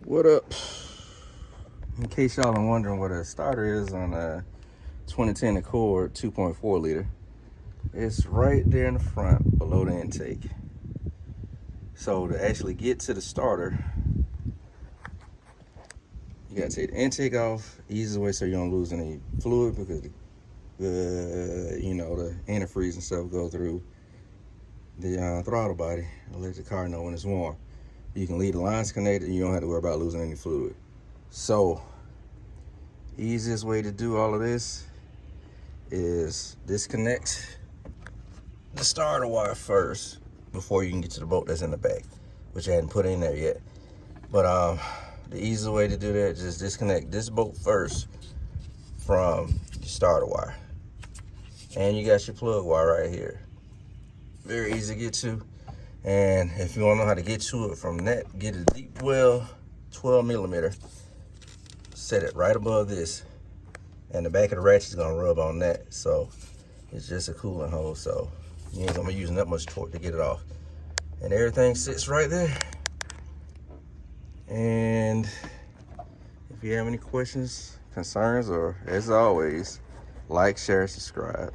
What up? In case y'all are wondering what a starter is on a 2010 Accord 2.4 liter, it's right there in the front below the intake. So to actually get to the starter, you gotta take the intake off, easiest way so you don't lose any fluid, because the antifreeze and stuff go through the throttle body and let the car know when it's warm. You can leave the lines connected and you don't have to worry about losing any fluid. So easiest way to do all of this is disconnect the starter wire first before you can get to the bolt that's in the back, which I hadn't put in there yet. But the easiest way to do that is just disconnect this bolt first from the starter wire. And you got your plug wire right here. Very easy to get to. And if you want to know how to get to it from that, get a deep well 12 millimeter, set it right above this, and the back of the ratchet is going to rub on that. So it's just a coolant hose, so you ain't going to be using that much torque to get it off. And everything sits right there. And if you have any questions, concerns, or as always, like, share, subscribe.